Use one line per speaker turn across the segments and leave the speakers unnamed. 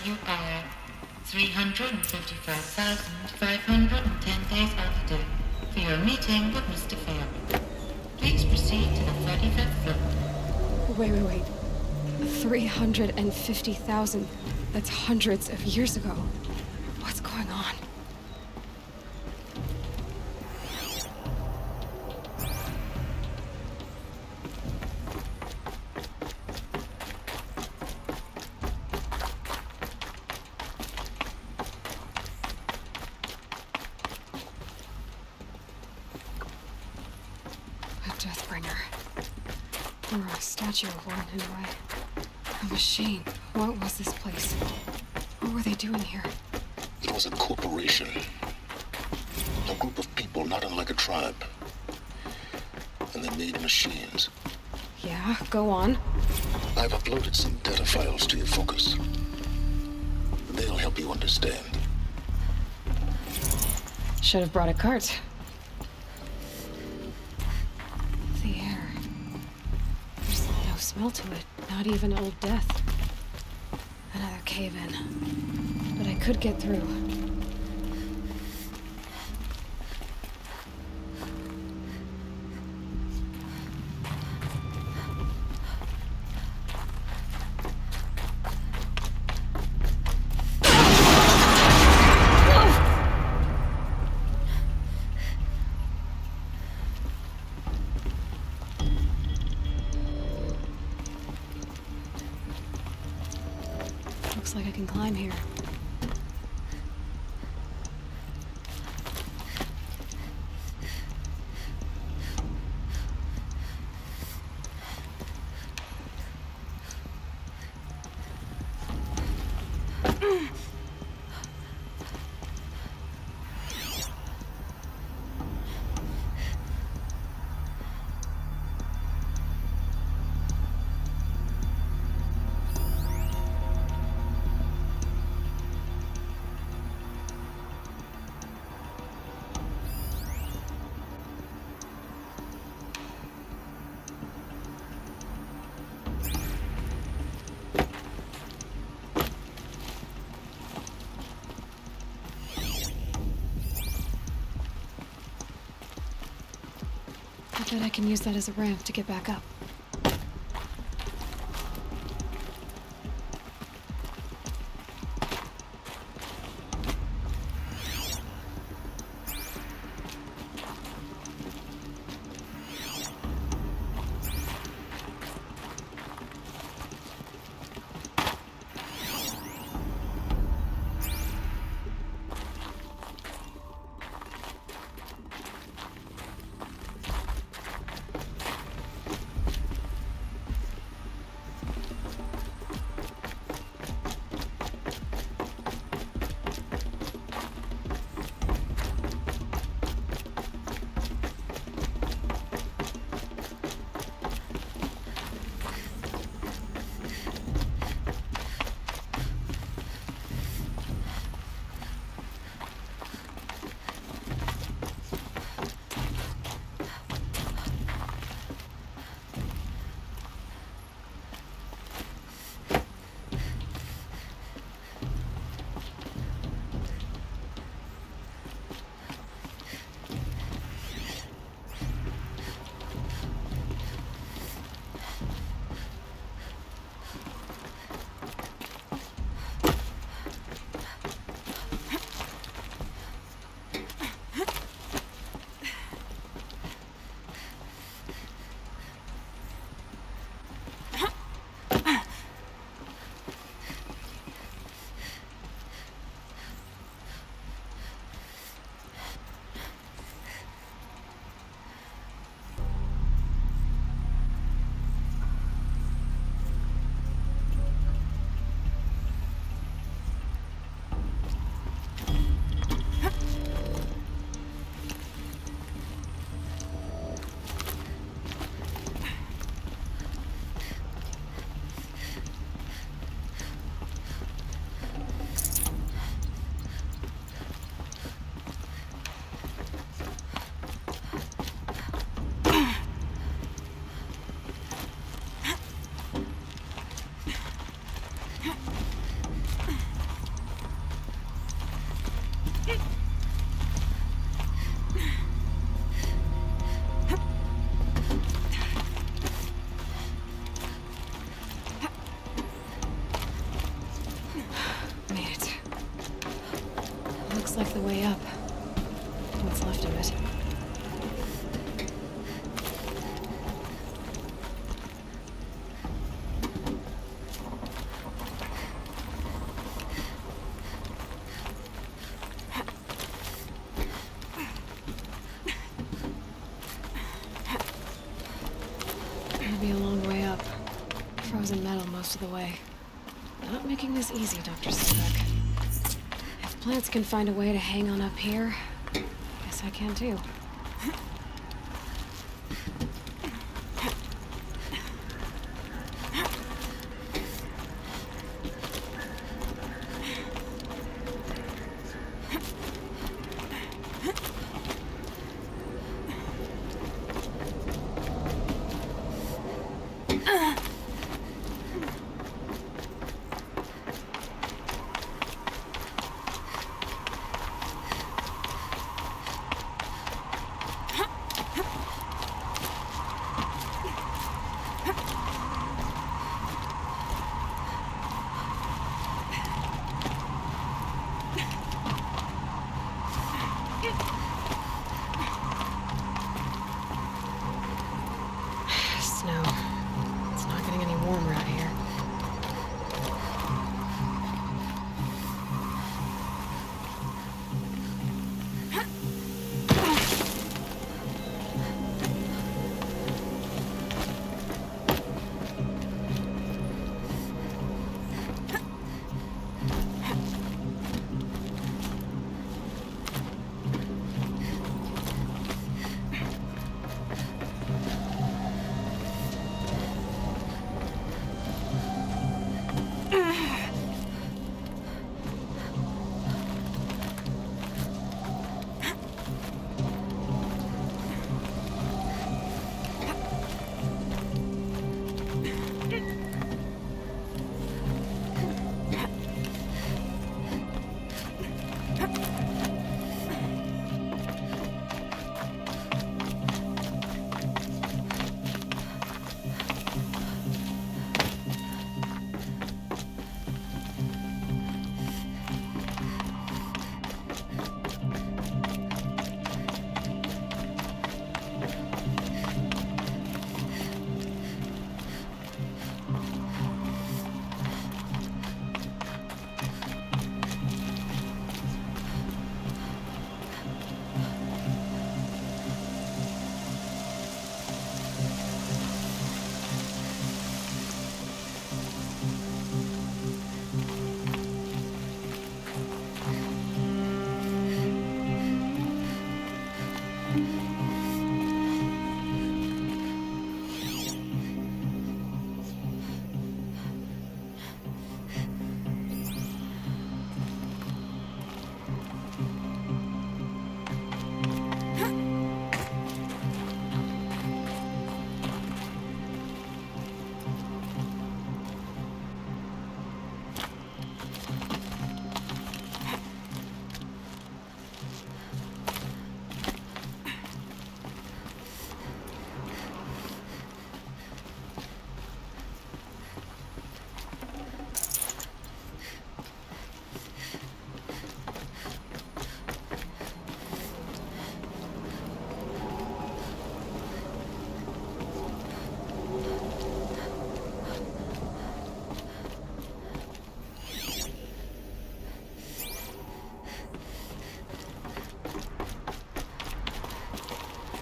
You are 355,510 days altitude for your meeting with Mr. Fair. Please proceed to the 35th floor.
Wait. 350,000. That's hundreds of years ago. What's going on? A Deathbringer. Or a statue of one, anyway. A machine. What was this place? What were they doing here?
It was a corporation. A group of people not unlike a tribe. And they made machines.
Yeah, go on.
I've uploaded some data files to your focus. They'll help you understand.
Should have brought a cart. The air. There's no smell to it. Not even Old Death. Another cave-in. But I could get through. Looks like I can climb here. I bet I can use that as a ramp to get back up. Looks like the way up. What's left of it. It'll be a long way up. Frozen metal most of the way. Not making this easy, Dr. Silbeck. If plants can find a way to hang on up here, guess I can too. Snow. It's not getting any warmer out here.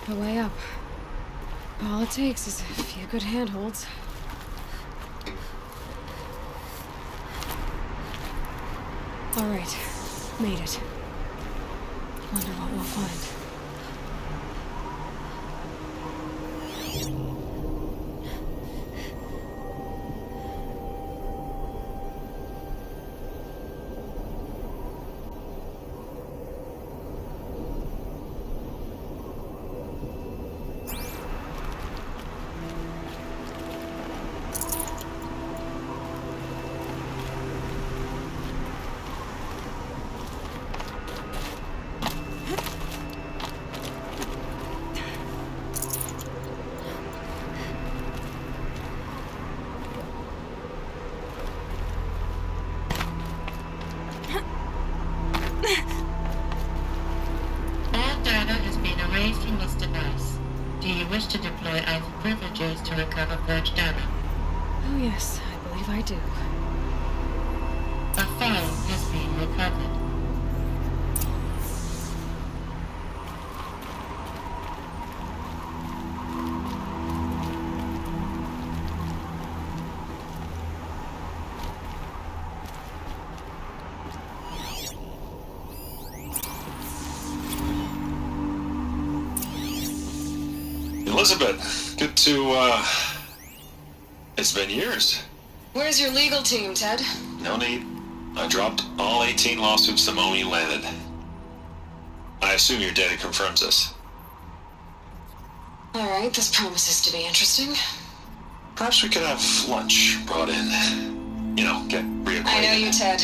The way up. All it takes is a few good handholds. All right, made it. Wonder what we'll find. yes, I believe I do.
A file has been recovered.
Elizabeth, good to, it's been years.
Where's your legal team, Ted?
No need. I dropped all 18 lawsuits the moment you landed. I assume your data confirms this.
Alright, this promises to be interesting.
Perhaps we could have lunch brought in. You know, get reacquainted.
I know you, Ted.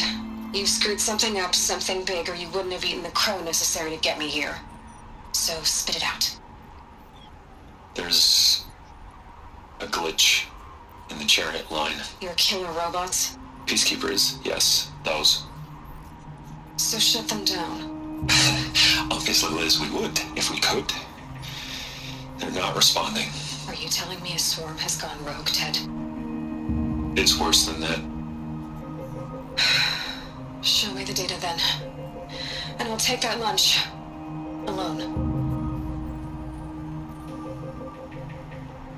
You screwed something up, something big, or you wouldn't have eaten the crow necessary to get me here. So spit it out.
There's a glitch in the chariot line.
Your killer robots?
Peacekeepers, yes, those.
So shut them down.
Obviously, Liz, we would, if we could. They're not responding.
Are you telling me a swarm has gone rogue, Ted?
It's worse than that.
Show me the data then. And I'll take that lunch. Alone.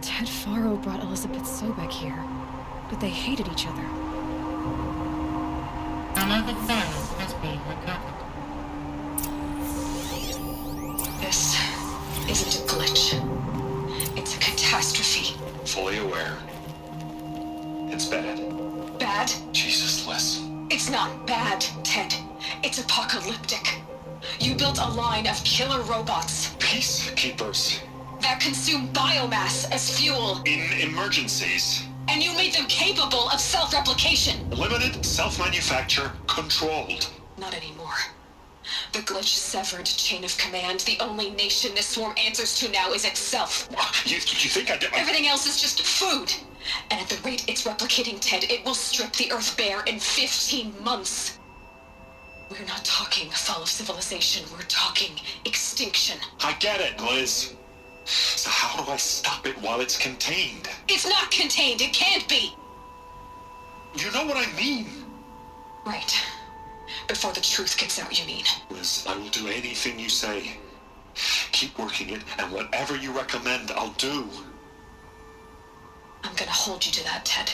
Ted Faro brought Elizabeth Sobek here, but they hated each other.
Another file has been recovered.
This isn't a glitch. It's a catastrophe.
Fully aware. It's bad.
Bad?
Jesus, Liz.
It's not bad, Ted. It's apocalyptic. You built a line of killer robots
Peacekeepers.
that consume biomass as fuel,
In emergencies.
and you made them capable of self-replication.
Limited, self-manufacture, controlled.
Not anymore. The glitch severed chain of command. The only nation this swarm answers to now is itself.
You think I did?
Everything else is just food. And at the rate it's replicating, Ted, it will strip the Earth bare in 15 months. We're not talking fall of civilization. We're talking extinction.
I get it, Liz. So how do I stop it while it's contained?
It's not contained. It can't be.
You know what I mean.
Right. Before the truth gets out, you mean.
Liz, I will do anything you say. Keep working it, and whatever you recommend, I'll do.
I'm gonna hold you to that, Ted.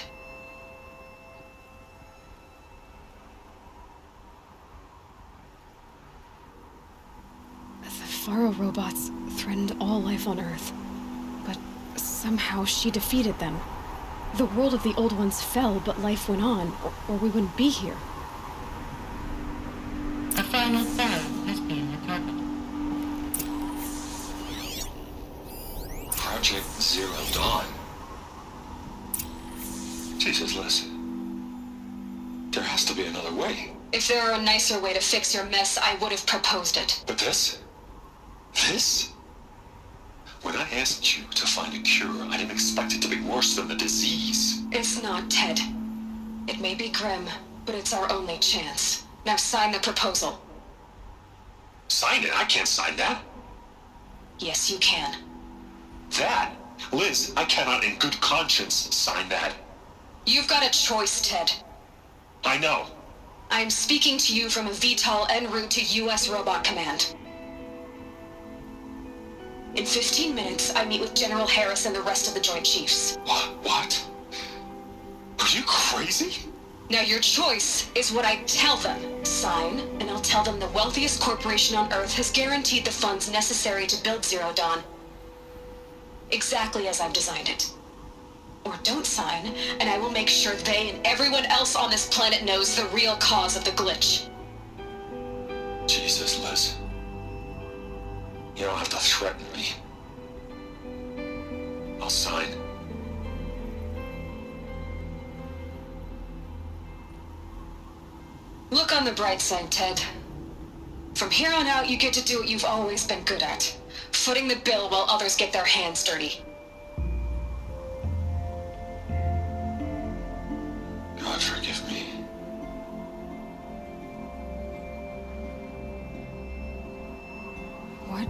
The Faro robots threatened all life on Earth, but somehow she defeated them. The world of the old ones fell, but life went on, or we wouldn't be here.
A final file has been recovered.
Project Zero Dawn. Jesus, Liz. There has to be another way.
If there were a nicer way to fix your mess, I would have proposed it.
But this? This? When I asked you to find a cure, I didn't expect it to be worse than the disease.
It's not, Ted. It may be grim, but it's our only chance. Now sign the proposal.
Sign it? I can't sign that.
Yes, you can.
That? Liz, I cannot in good conscience sign that.
You've got a choice, Ted.
I know.
I'm speaking to you from a VTOL en route to U.S. Robot Command. In 15 minutes, I meet with General Harris and the rest of the Joint Chiefs.
What? Are you crazy?
Now your choice is what I tell them. Sign, and I'll tell them the wealthiest corporation on Earth has guaranteed the funds necessary to build Zero Dawn. Exactly as I've designed it. Or don't sign, and I will make sure they and everyone else on this planet knows the real cause of the glitch.
Jesus, Liz. You don't have to threaten me. I'll sign.
Look on the bright side, Ted. From here on out, you get to do what you've always been good at. Footing the bill while others get their hands dirty.
God forgive me.
What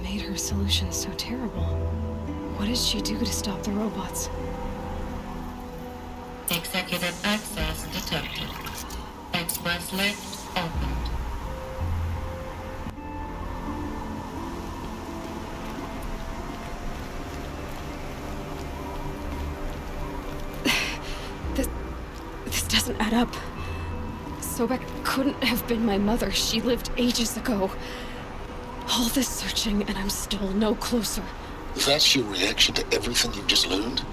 made her solution so terrible? What did she do to stop the robots?
Executive access detected. Express lift opened.
This doesn't add up. Sobek couldn't have been my mother. She lived ages ago. All this searching, and I'm still no closer.
That's your reaction to everything you've just learned?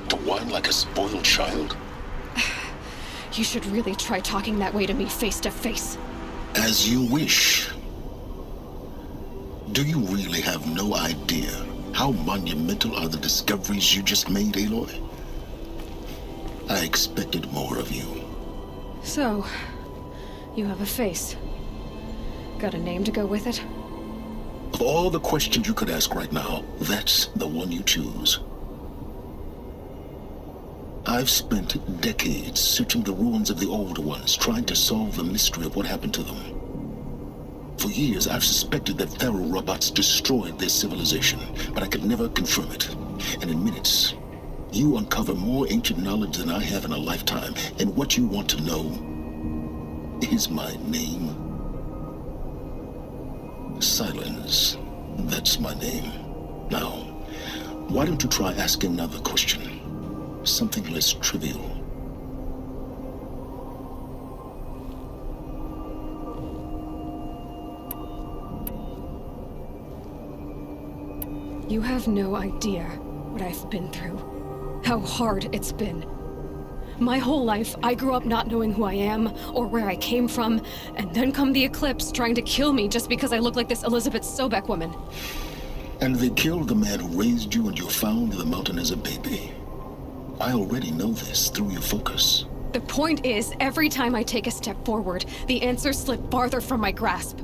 To whine like a spoiled child?
You should really try talking that way to me face to face.
As you wish. Do you really have no idea how monumental are the discoveries you just made, Aloy? I expected more of you.
So, you have a face. Got a name to go with it?
Of all the questions you could ask right now, that's the one you choose. I've spent decades searching the ruins of the older ones, trying to solve the mystery of what happened to them. For years, I've suspected that Pharaoh robots destroyed their civilization, but I could never confirm it. And in minutes, you uncover more ancient knowledge than I have in a lifetime, and what you want to know is my name. Silence. That's my name. Now, why don't you try asking another question? Something less trivial.
You have no idea what I've been through. How hard it's been. My whole life, I grew up not knowing who I am or where I came from, and then come the Eclipse trying to kill me just because I look like this Elizabeth Sobek woman.
And they killed the man who raised you and you found in the mountain as a baby. I already know this through your focus.
The point is, every time I take a step forward, the answers slip farther from my grasp.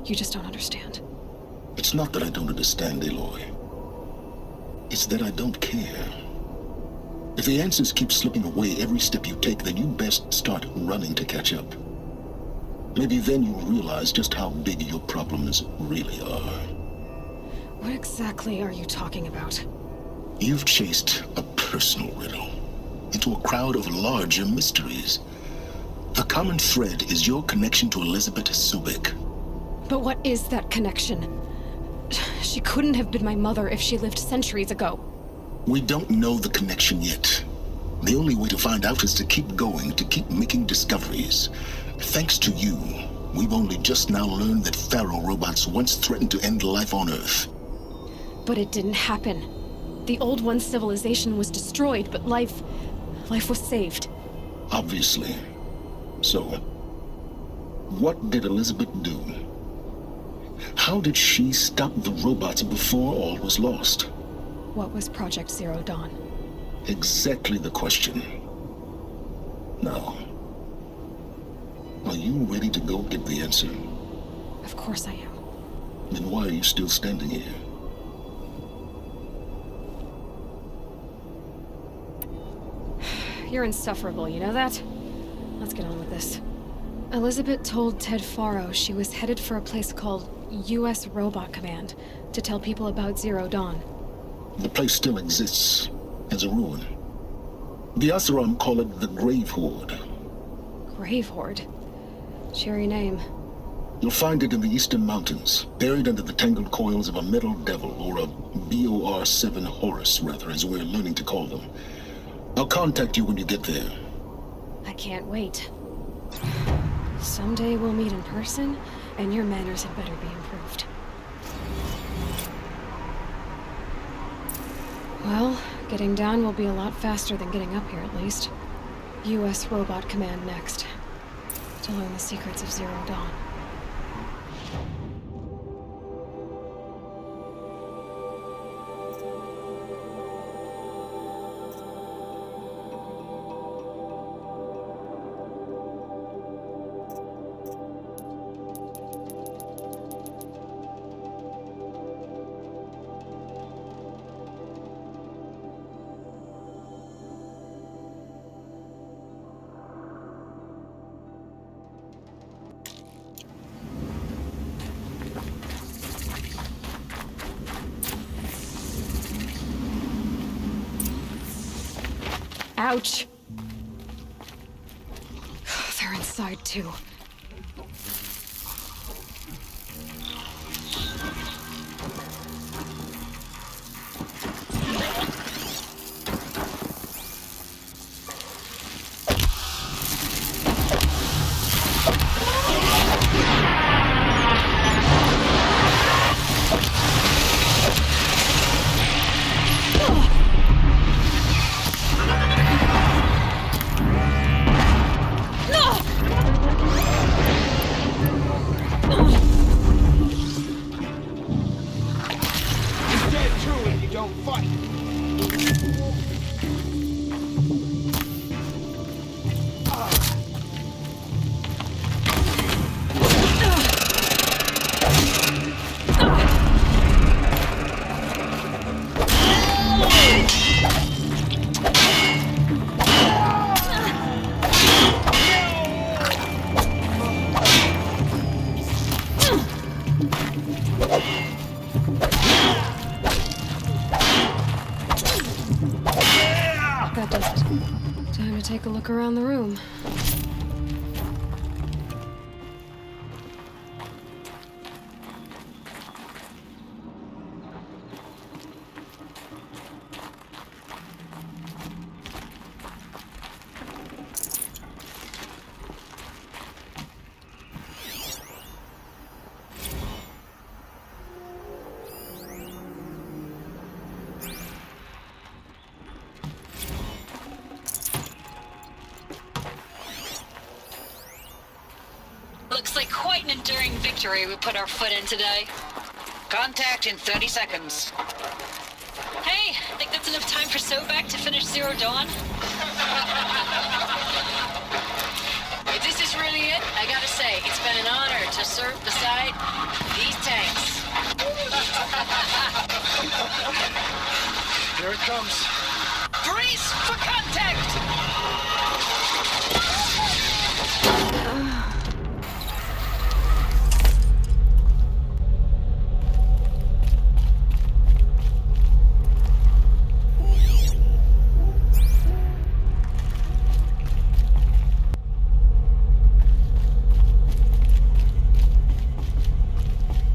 You just don't understand.
It's not that I don't understand, Aloy. It's that I don't care. If the answers keep slipping away every step you take, then you best start running to catch up. Maybe then you'll realize just how big your problems really are.
What exactly are you talking about?
You've chased a personal riddle into a crowd of larger mysteries. The common thread is your connection to Elizabeth Sobek.
But what is that connection? She couldn't have been my mother if she lived centuries ago.
We don't know the connection yet. The only way to find out is to keep going, to keep making discoveries. Thanks to you, we've only just now learned that Pharaoh robots once threatened to end life on Earth.
But it didn't happen. The Old One's civilization was destroyed, but life was saved.
Obviously. So, what did Elizabeth do? How did she stop the robots before all was lost?
What was Project Zero Dawn?
Exactly the question. Now, are you ready to go get the answer?
Of course I am.
Then why are you still standing here?
You're insufferable, you know that? Let's get on with this. Elizabeth told Ted Faro she was headed for a place called U.S. Robot Command to tell people about Zero Dawn.
The place still exists as a ruin. The Asaram call it the Grave Horde.
Grave Horde? Cheery name.
You'll find it in the eastern mountains, buried under the tangled coils of a metal devil, or a BOR-7 Horus, rather, as we're learning to call them. I'll contact you when you get there.
I can't wait. Someday we'll meet in person, and your manners had better be improved. Well, getting down will be a lot faster than getting up here, at least. U.S. Robot Command next. To learn the secrets of Zero Dawn. Ouch! They're inside, too. That does it. Time to take a look around the room.
Looks like quite an enduring victory we put our foot in today.
Contact in 30 seconds.
Hey, think that's enough time for Sobek to finish Zero Dawn?
If this is really it, I gotta say, it's been an honor to serve beside these tanks.
Here it comes.
Brace for contact!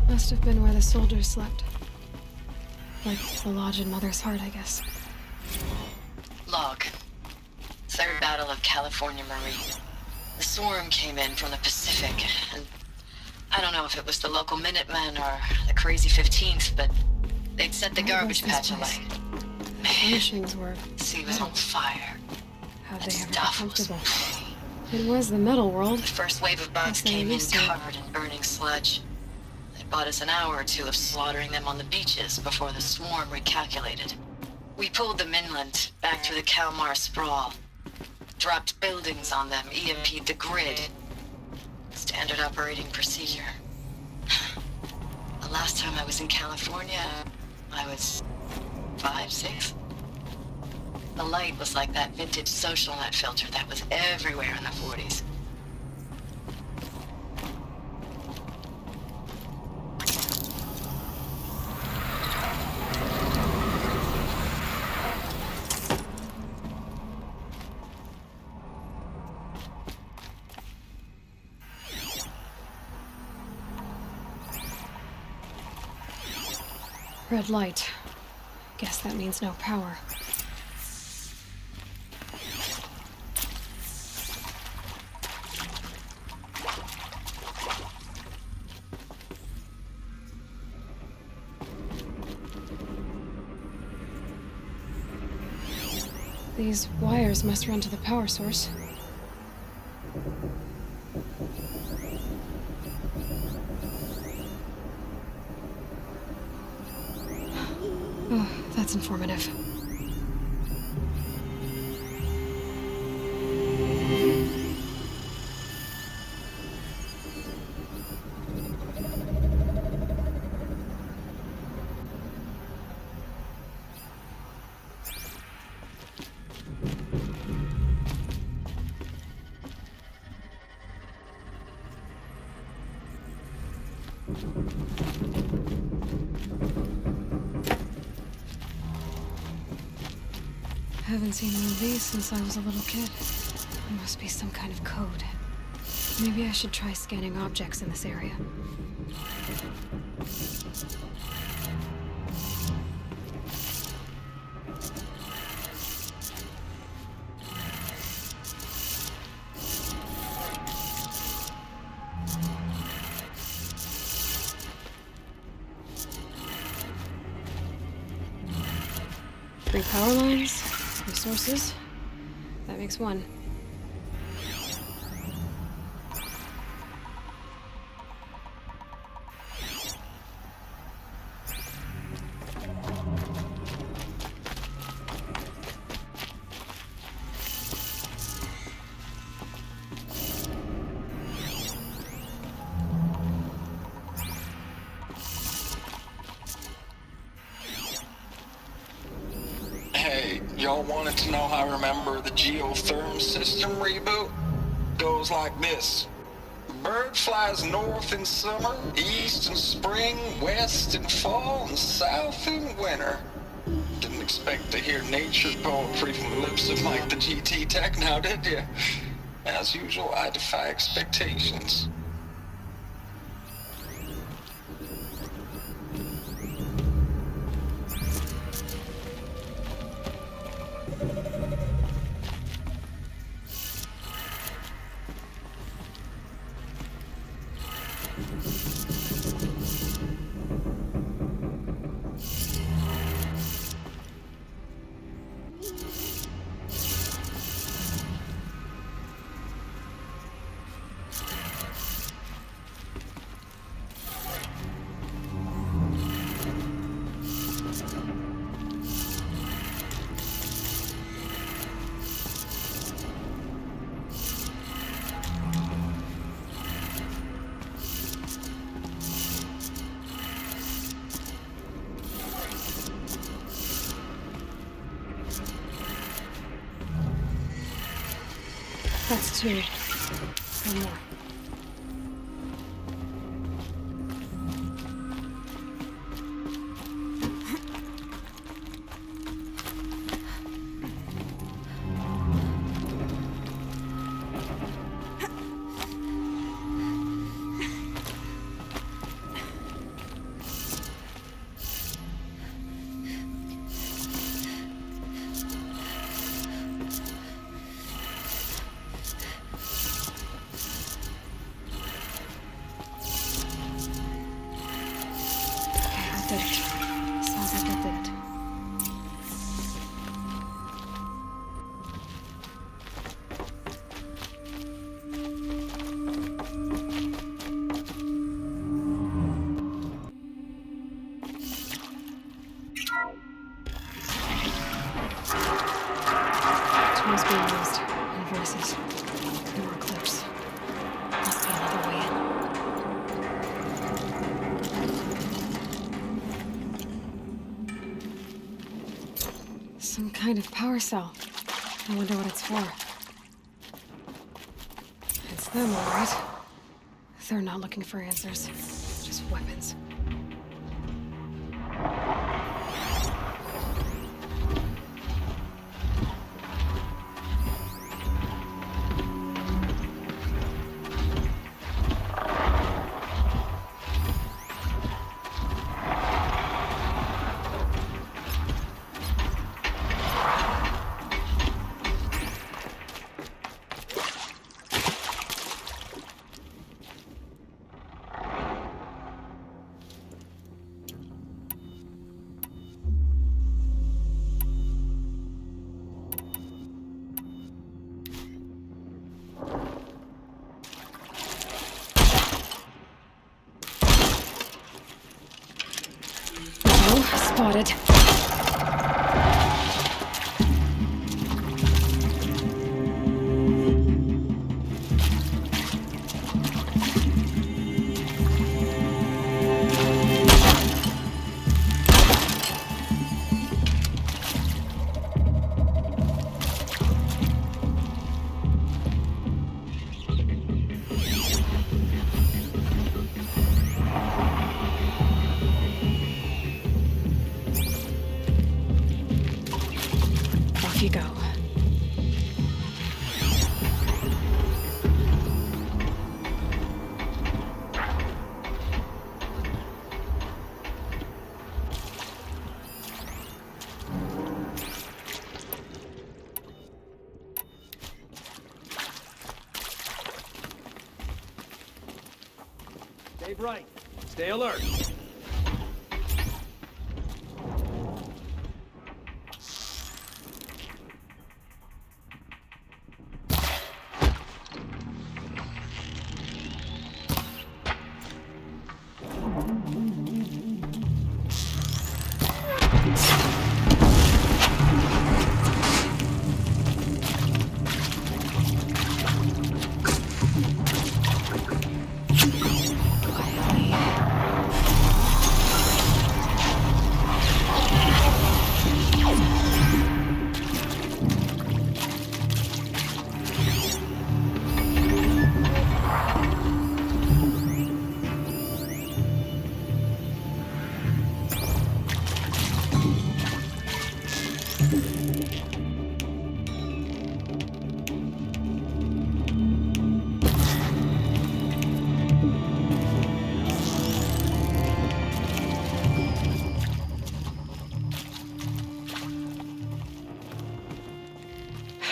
Must have been where the soldiers slept. Like the lodge in Mother's Heart, I guess.
Log. Third Battle of California Marine. The swarm came in from the Pacific, and I don't know if it was the local Minutemen or the crazy 15th, but they'd set the
What
garbage
was this
patch
place?
alight.
The
Man,
furnishings were
the sea was on fire.
how'd
That
they ever get
stuff was
comfortable? It was the metal world.
The first wave of bugs
Guess they
came in
used to it.
covered in burning sludge. It bought us an hour or two of slaughtering them on the beaches before the swarm recalculated. We pulled them inland, back through the Kalmar sprawl. Dropped buildings on them, EMP'd the grid. Standard operating procedure. The last time I was in California, I was 5, 6. The light was like that vintage social net filter that was everywhere in the 40s.
Red light. Guess that means no power. These wires must run to the power source. Oh, that's informative. Haven't seen one of these since I was a little kid. There must be some kind of code. Maybe I should try scanning objects in this area. Three power lines, resources. That makes one.
Hey, y'all wanted to know how I remember the geotherm system reboot? Goes like this. Bird flies north in summer, east in spring, west in fall, and south in winter. Didn't expect to hear nature poetry from the lips of Mike the GT Tech now, did you? As usual, I defy expectations.
That's two. One more. Did it. Sounds like I did it. Tools being used, and voices. More clips. Must be another way in. Some kind of power cell. I wonder what it's for. It's them, all right. They're not looking for answers, just weapons. Spotted.
Stay bright. Stay alert.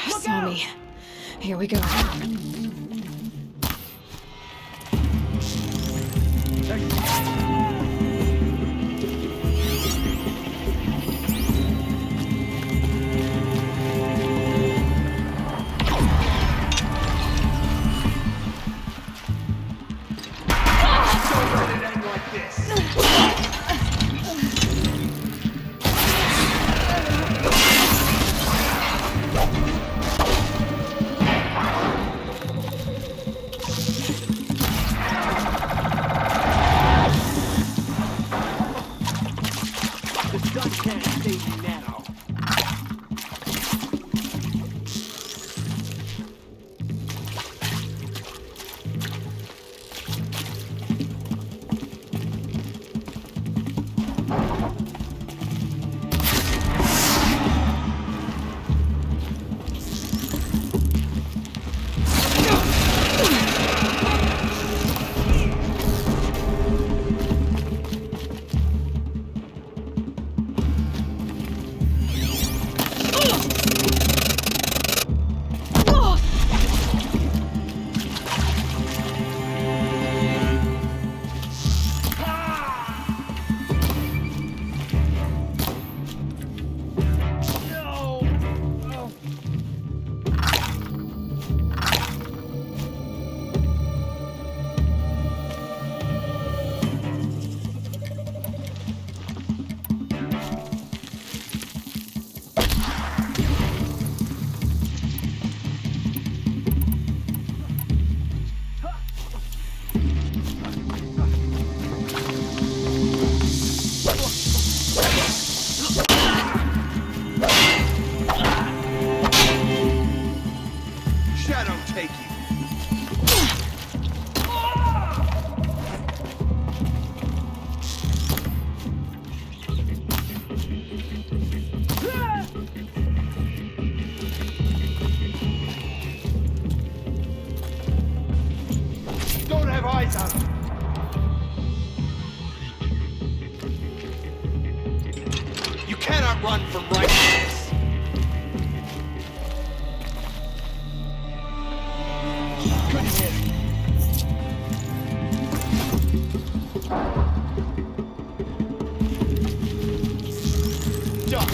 Saw me. Here we go.
Run from righteousness. Couldn't hit him. Duck.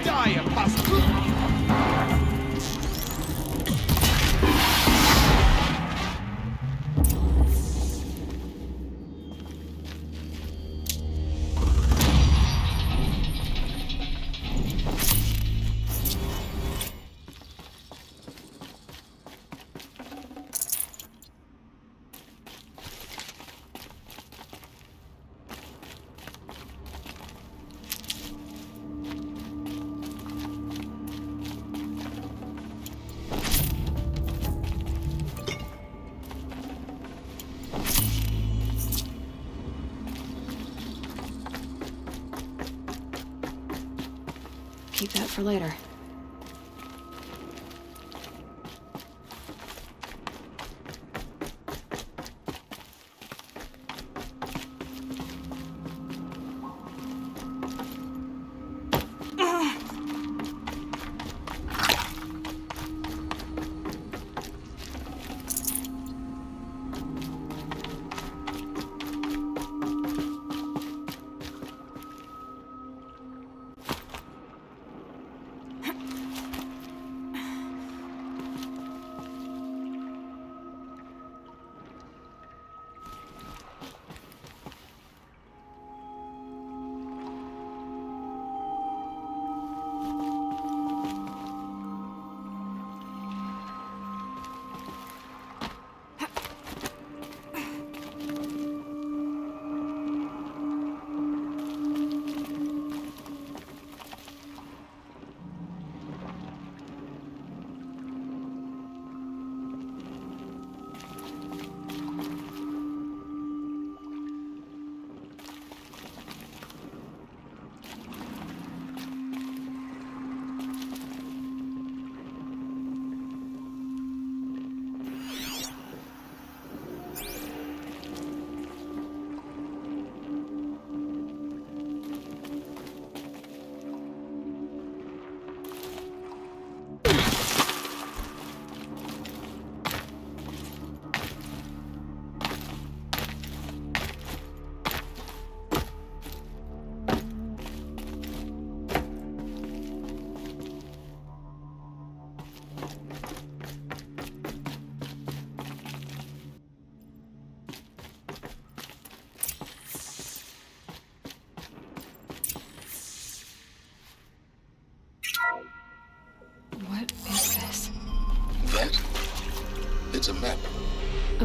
Die, apostle.
Keep that for later.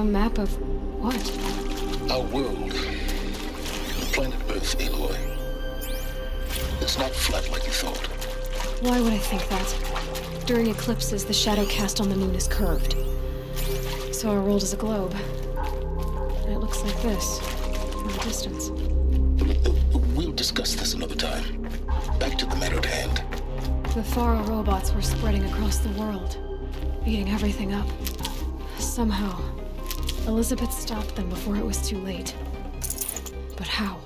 map of what?
Our world. Planet Earth, Aloy. It's not flat like you thought.
Why would I think that? During eclipses, the shadow cast on the moon is curved. So our world is a globe. And it looks like this, from a distance.
We'll discuss this another time. Back to the matter at hand.
The Faro robots were spreading across the world, eating everything up. Somehow, Elizabeth stopped them before it was too late. But how?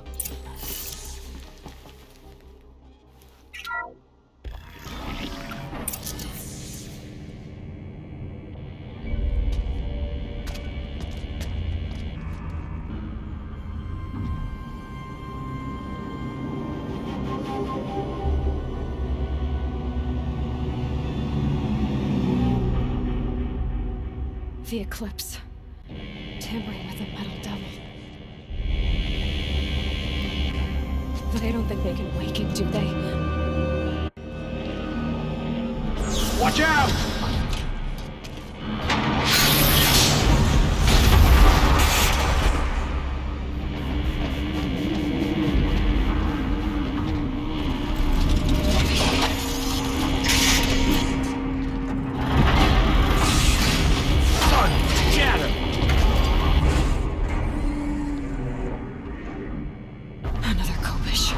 The eclipse. Tampering with the metal devil. They don't think they can wake it, do they?
Watch out!
Another Kopish.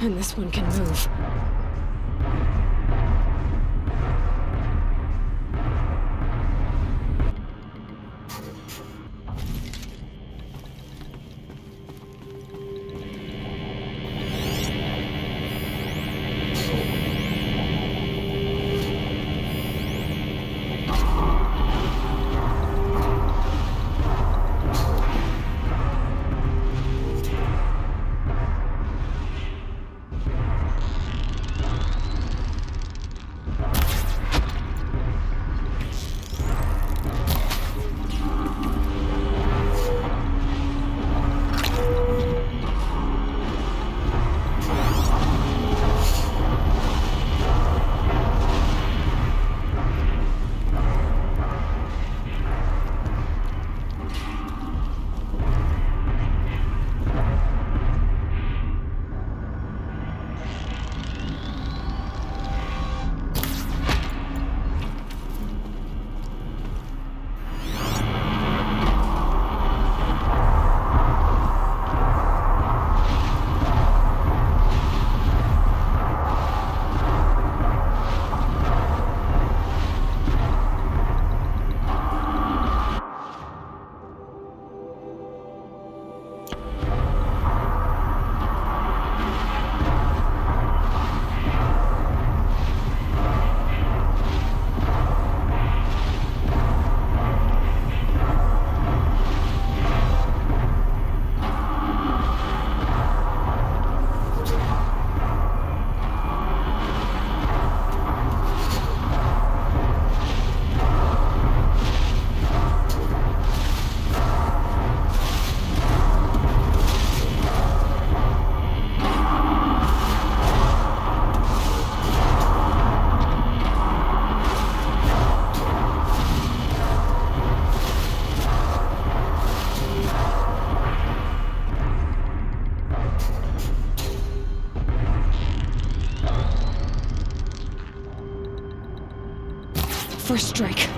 And this one can move. First strike.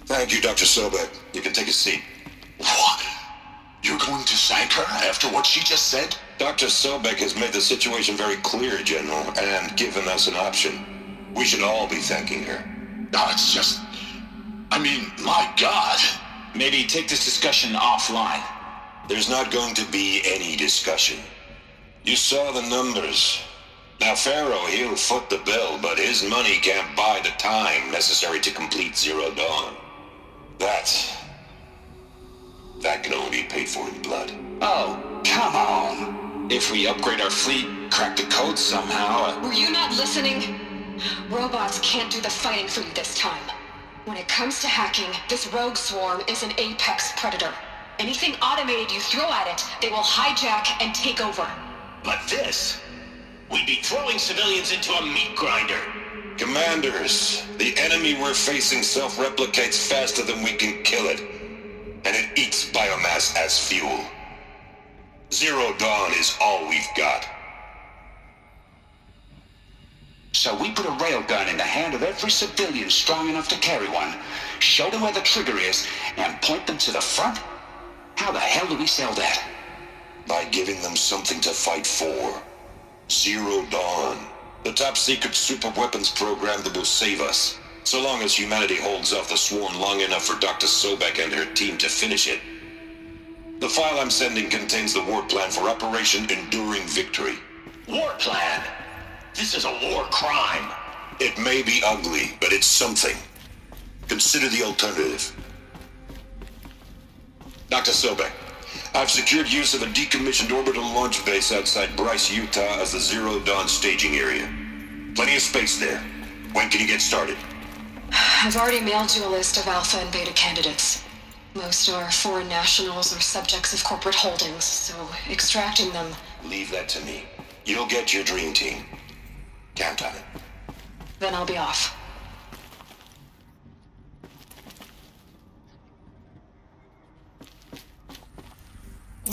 Thank you, Dr. Sobek. You can take a seat.
What? You're going to thank her after what she just said?
Dr. Sobek has made the situation very clear, General, and given us an option. We should all be thanking her.
No, it's just... I mean, my God.
Maybe take this discussion offline.
There's not going to be any discussion. You saw the numbers. Now, Pharaoh, he'll foot the bill, but his money can't buy the time necessary to complete Zero Dawn. That can only be paid for in blood.
Oh, come on. If we upgrade our fleet, crack the code somehow...
Were you not listening? Robots can't do the fighting for you this time. When it comes to hacking, this rogue swarm is an apex predator. Anything automated you throw at it, they will hijack and take over.
But this... We'd be throwing civilians into a meat grinder.
Commanders, the enemy we're facing self-replicates faster than we can kill it. And it eats biomass as fuel. Zero Dawn is all we've got.
So we put a railgun in the hand of every civilian strong enough to carry one, show them where the trigger is, and point them to the front? How the hell do we sell that?
By giving them something to fight for. Zero Dawn. The top-secret super-weapons program that will save us. So long as humanity holds off the swarm long enough for Dr. Sobek and her team to finish it. The file I'm sending contains the war plan for Operation Enduring Victory.
War plan? This is a war crime.
It may be ugly, but it's something. Consider the alternative. Dr. Sobek, I've secured use of a decommissioned orbital launch base outside Bryce, Utah as the Zero Dawn staging area. Plenty of space there. When can you get started?
I've already mailed you a list of alpha and beta candidates. Most are foreign nationals or subjects of corporate holdings, so extracting them...
Leave that to me. You'll get your dream team. Count on it.
Then I'll be off.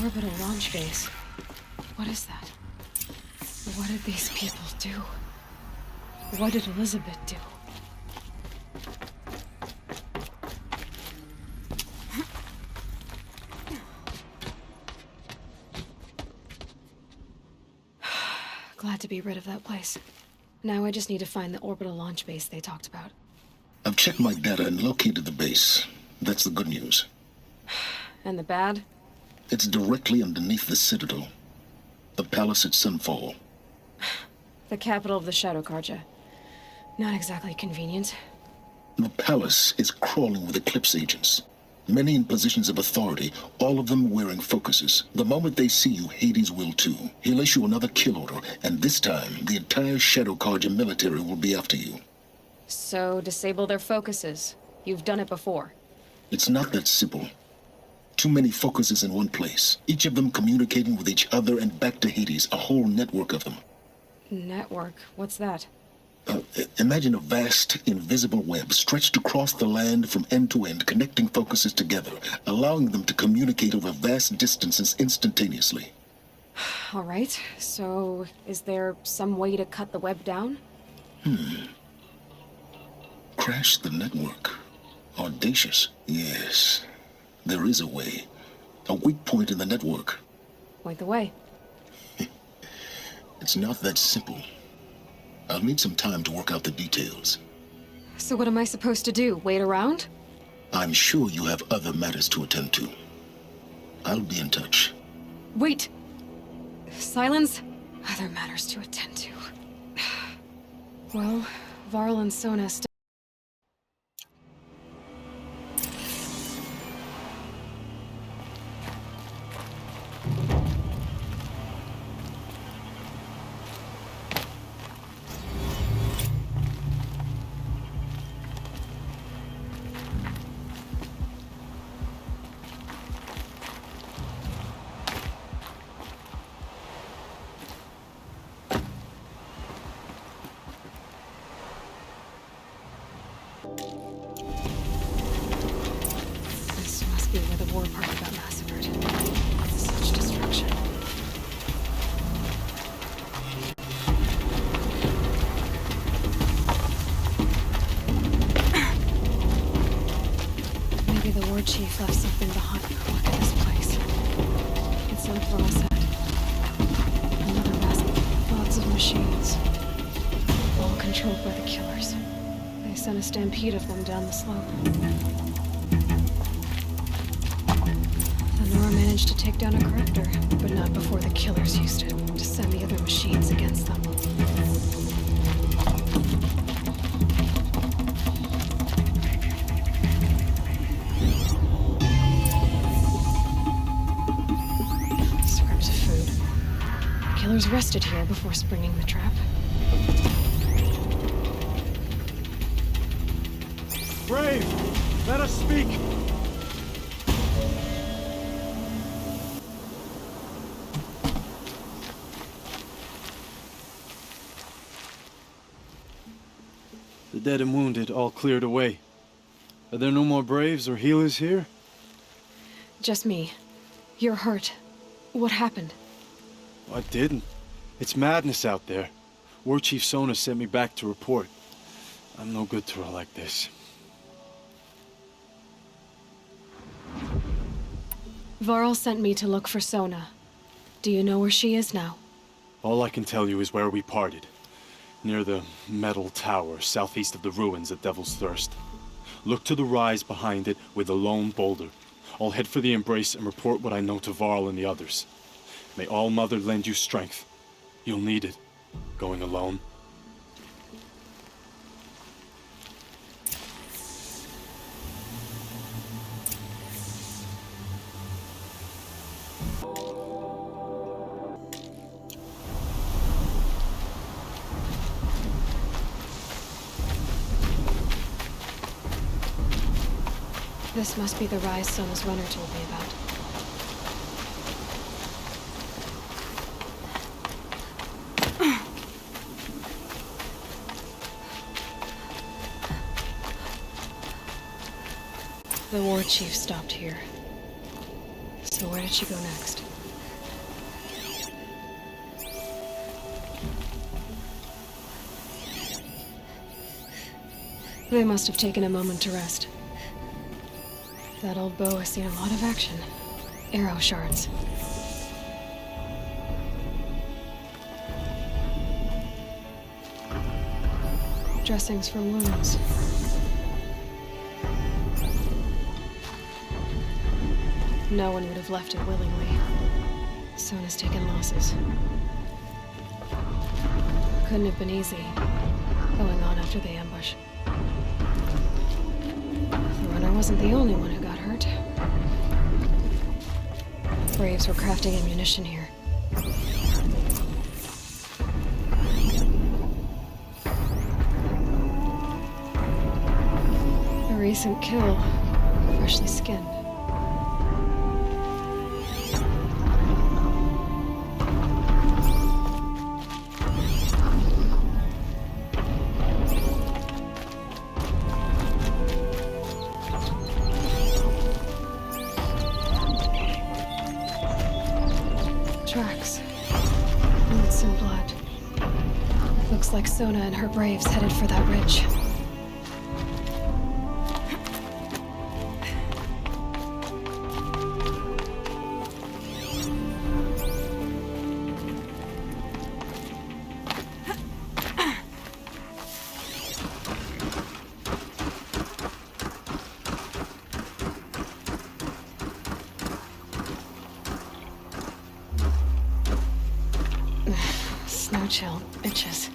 Orbital launch base. What is that? What did these people do? What did Elizabeth do? Glad to be rid of that place. Now I just need to find the orbital launch base they talked about.
I've checked my data and located the base. That's the good news.
And the bad?
It's directly underneath the Citadel. The palace at Sunfall.
The capital of the Shadow Carja. Not exactly convenient.
The palace is crawling with Eclipse agents. Many in positions of authority, all of them wearing focuses. The moment they see you, Hades will too. He'll issue another kill order, and this time, the entire Shadow Carja military will be after you.
So, disable their focuses. You've done it before.
It's not that simple. Too many focuses in one place, each of them communicating with each other and back to Hades, a whole network of them.
Network? What's that?
Imagine a vast, invisible web stretched across the land from end to end, connecting focuses together, allowing them to communicate over vast distances instantaneously.
All right, so is there some way to cut the web down?
Crash the network. Audacious. Yes, there is a way. A weak point in the network.
Point the way.
It's not that simple. I'll need some time to work out the details.
So what am I supposed to do? Wait around?
I'm sure you have other matters to attend to. I'll be in touch.
Wait! Silence? Other matters to attend to. Well, Varl and Sona still... This must be where the war party got massacred. Such destruction. Chief left something behind. Look at this place. It's like Varl said. Another mess. Lots of machines. All controlled by the killers. They sent a stampede of them down the slope. Nora managed to take down a corrector, but not before the killers used it to send the other machines against them. Scraps of food. Killers rested here before springing the trap.
Brave! Let us speak! The dead and wounded all cleared away. Are there no more Braves or healers here?
Just me. You're hurt. What happened?
I didn't. It's madness out there. War Chief Sona sent me back to report. I'm no good to her like this.
Varl sent me to look for Sona. Do you know where she is now?
All I can tell you is where we parted. Near the metal tower, southeast of the ruins at Devil's Thirst. Look to the rise behind it with a lone boulder. I'll head for the embrace and report what I know to Varl and the others. May All Mother lend you strength. You'll need it, going alone.
This must be the rise Sona's runner told me about. The war chief stopped here. So where did she go next? They must have taken a moment to rest. That old bow has seen a lot of action. Arrow shards. Dressings for wounds. No one would have left it willingly. Sona's taken losses. Couldn't have been easy, going on after the ambush. The runner wasn't the only one who got hurt. Braves were crafting ammunition here. A recent kill, freshly skinned. Tracks. Roots and blood. Looks like Sona and her braves headed for that ridge. Snow chill itches.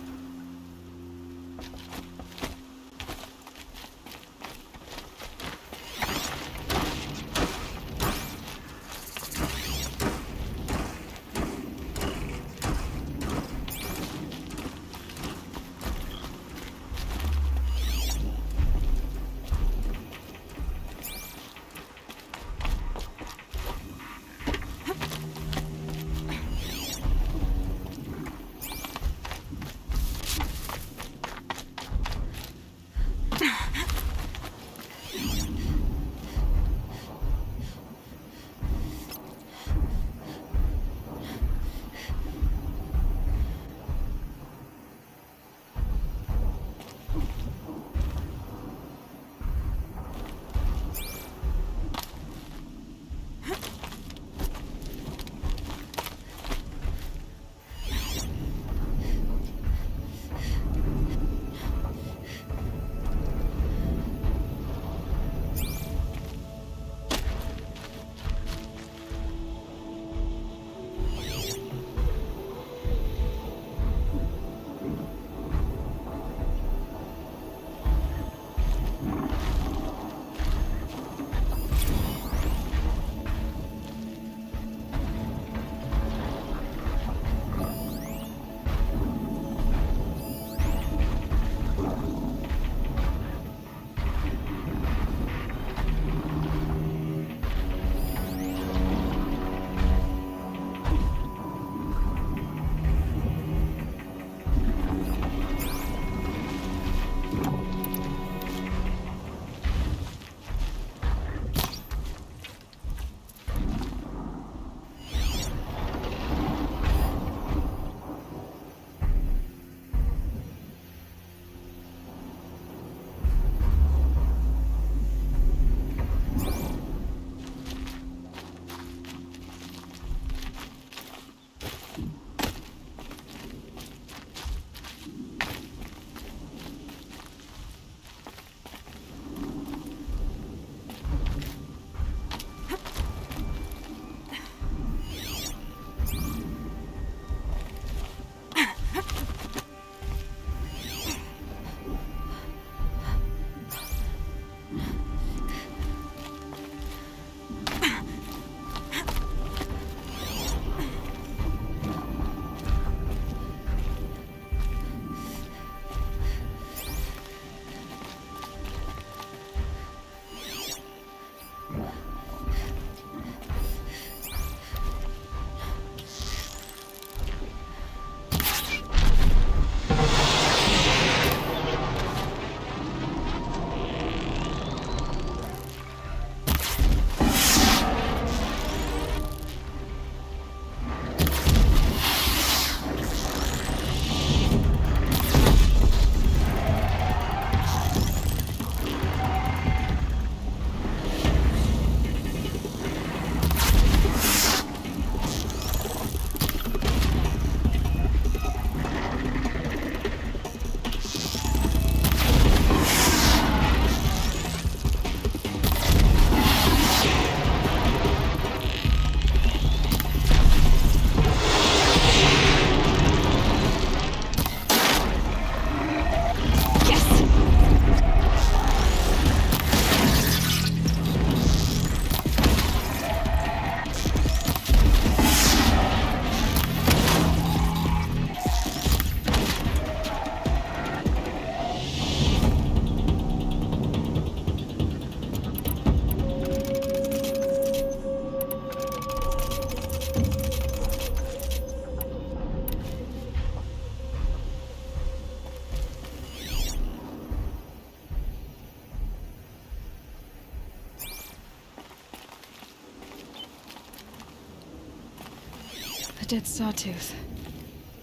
Half-dead sawtooth.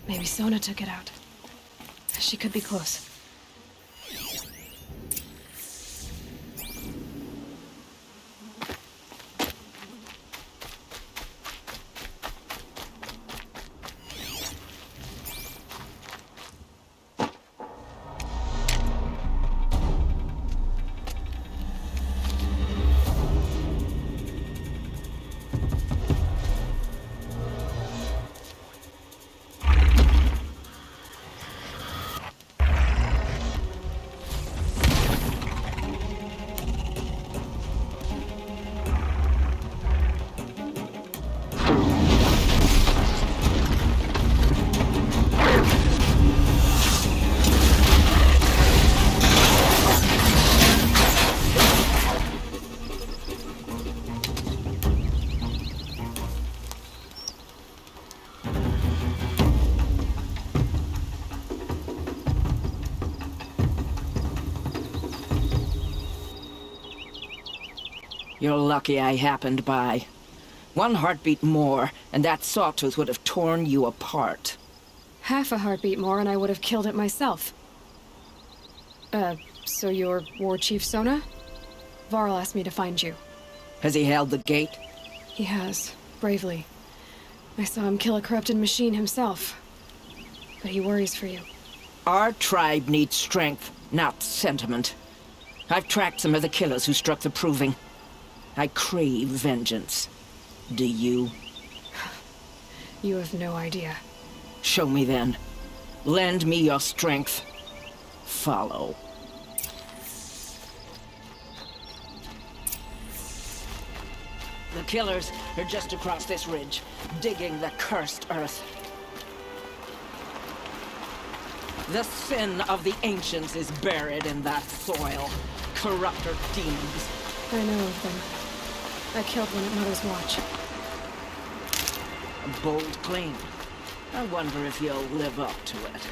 Maybe Sona took it out. She could be close.
You're lucky I happened by. One heartbeat more, and that sawtooth would have torn you apart.
Half a heartbeat more and I would have killed it myself. So you're War Chief Sona? Varl asked me to find you.
Has he held the gate?
He has, bravely. I saw him kill a corrupted machine himself. But he worries for you.
Our tribe needs strength, not sentiment. I've tracked some of the killers who struck the Proving. I crave vengeance. Do you?
You have no idea.
Show me then. Lend me your strength. Follow. The killers are just across this ridge, digging the cursed earth. The sin of the ancients is buried in that soil. Corrupter demons.
I know of them. I killed one at Mother's Watch.
A bold claim. I wonder if you'll live up to it.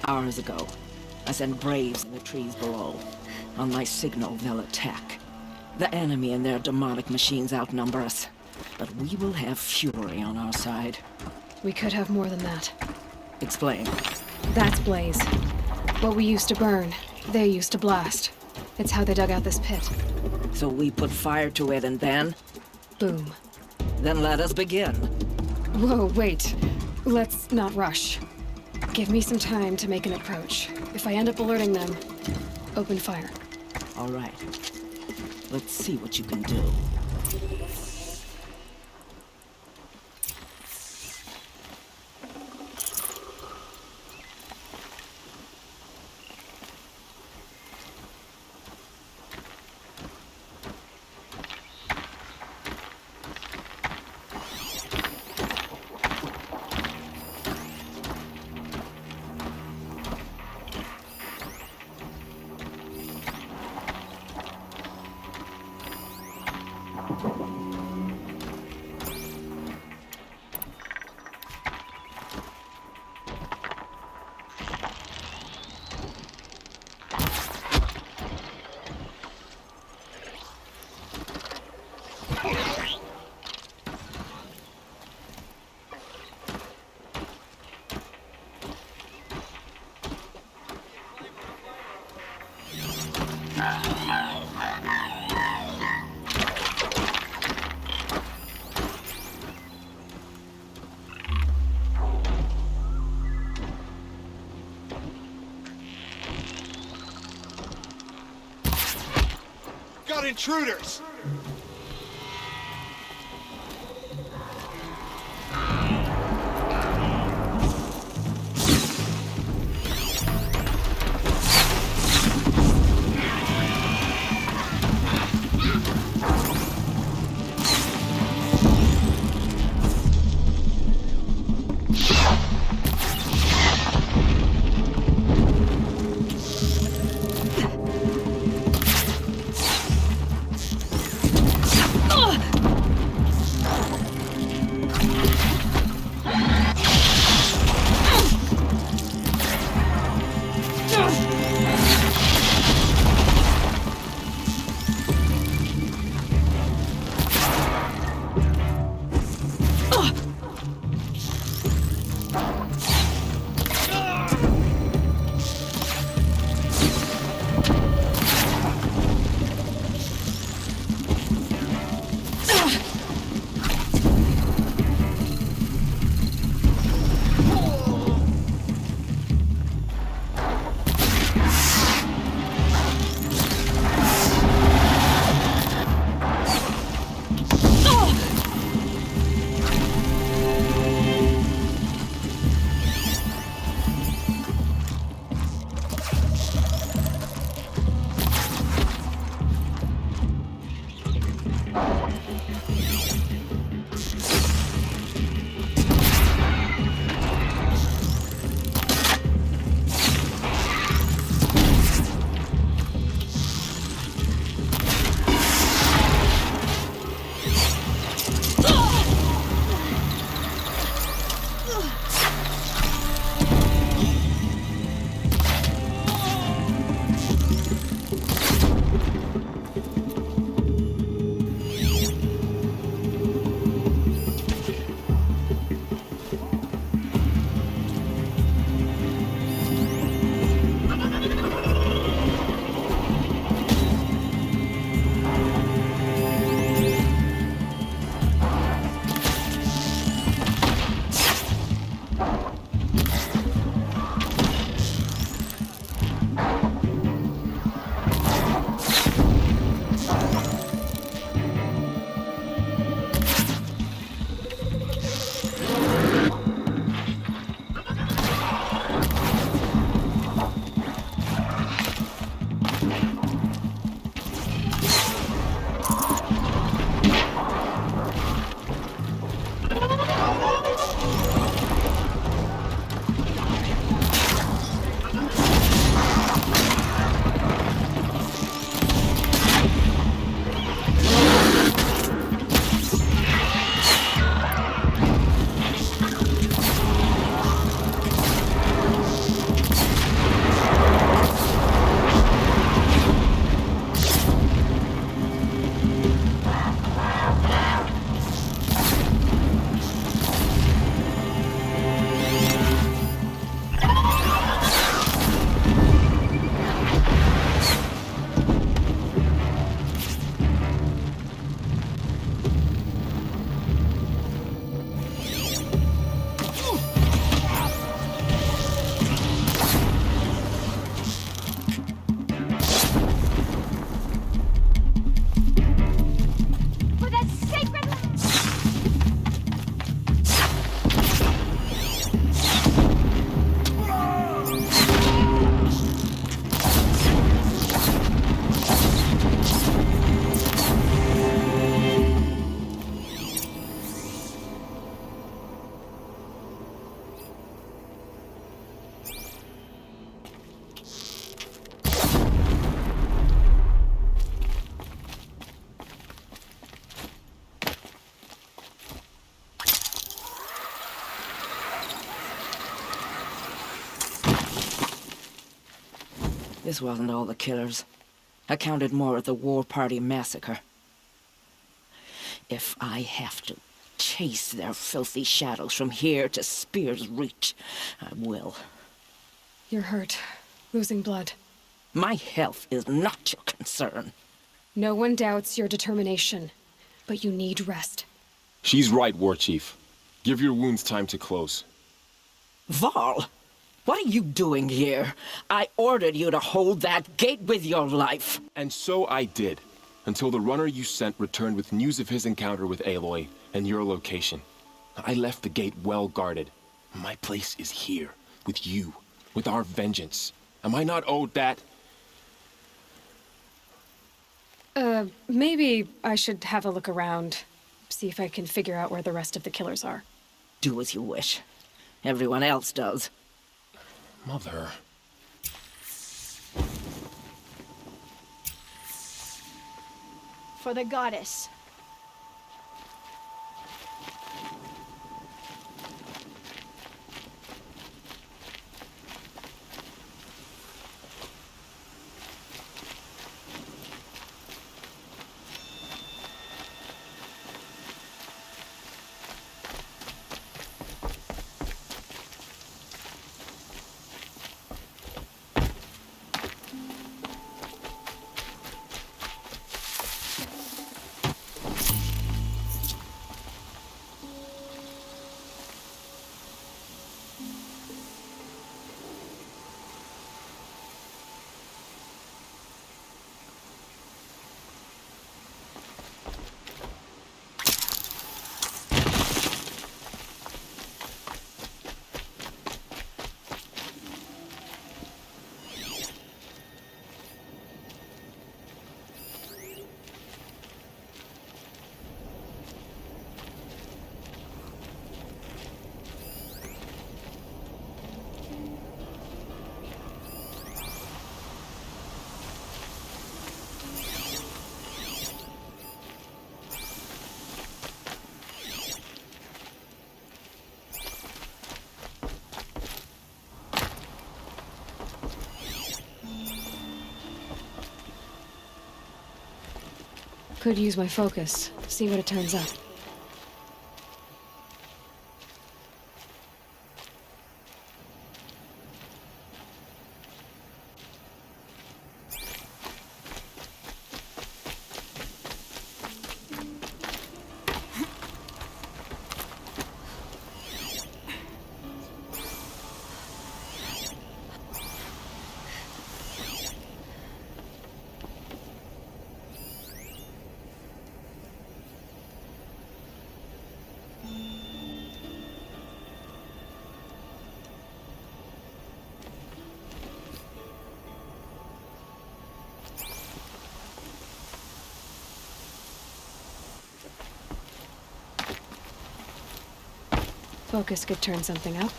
Hours ago, I sent braves in the trees below. On my signal, they'll attack. The enemy and their demonic machines outnumber us. But we will have fury on our side.
We could have more than that.
Explain.
That's Blaze. What we used to burn, they used to blast. It's how they dug out this pit.
So we put fire to it and then?
Boom.
Then let us begin.
Whoa, wait. Let's not rush. Give me some time to make an approach. If I end up alerting them, open fire.
All right. Let's see what you can do.
Got intruders!
This wasn't all the killers. I counted more at the War Party massacre. If I have to chase their filthy shadows from here to Spear's Reach, I will.
You're hurt. Losing blood.
My health is not your concern.
No one doubts your determination, but you need rest.
She's right, War Chief. Give your wounds time to close.
Varl, what are you doing here? I ordered you to hold that gate with your life.
And so I did, until the runner you sent returned with news of his encounter with Aloy and your location. I left the gate well guarded. My place is here, with you, with our vengeance. Am I not owed that?
Maybe I should have a look around. See if I can figure out where the rest of the killers are.
Do as you wish. Everyone else does.
Mother...
For the goddess.
Could use my focus. See what it turns up. Focus could turn something up.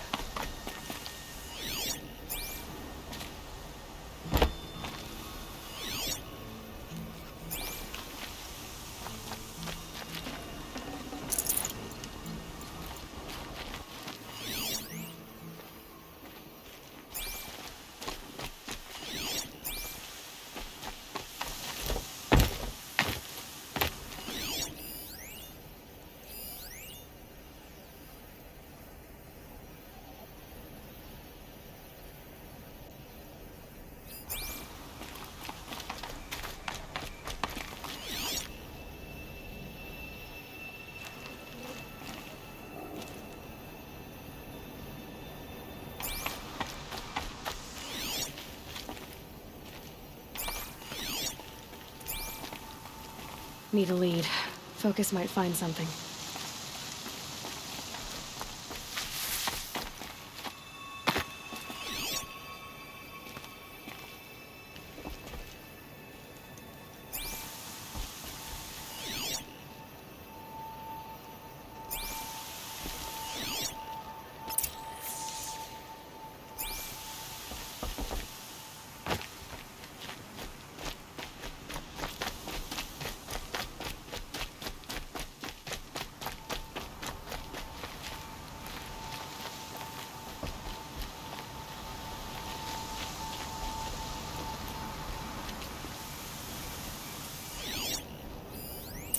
Need a lead. Focus might find something.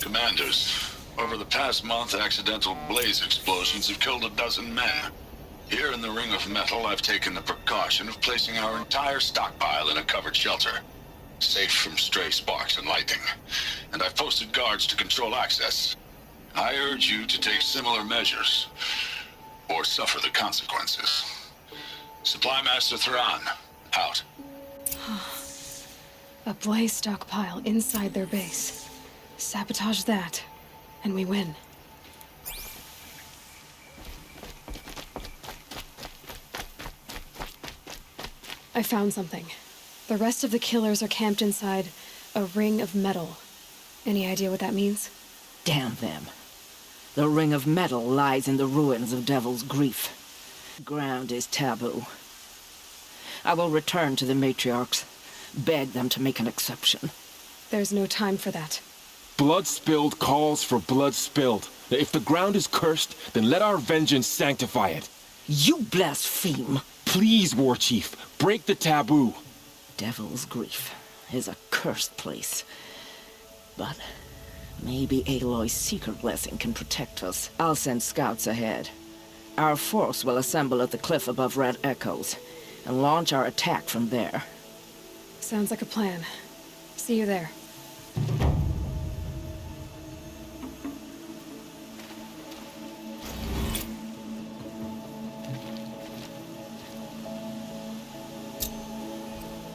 Commanders, over the past month, accidental blaze explosions have killed a dozen men. Here in the Ring of Metal, I've taken the precaution of placing our entire stockpile in a covered shelter, safe from stray sparks and lightning. And I've posted guards to control access. I urge you to take similar measures, or suffer the consequences. Supply Master Thran, out.
A blaze stockpile inside their base. Sabotage that, and we win. I found something. The rest of the killers are camped inside a ring of metal. Any idea what that means?
Damn them. The Ring of Metal lies in the ruins of Devil's Grief. Ground is taboo. I will return to the matriarchs, beg them to make an exception.
There's no time for that.
Blood spilled calls for blood spilled. If the ground is cursed, then let our vengeance sanctify it.
You blaspheme!
Please, War Chief, break the taboo.
Devil's Grief is a cursed place. But maybe Aloy's secret blessing can protect us. I'll send scouts ahead. Our force will assemble at the cliff above Red Echoes, and launch our attack from there.
Sounds like a plan. See you there.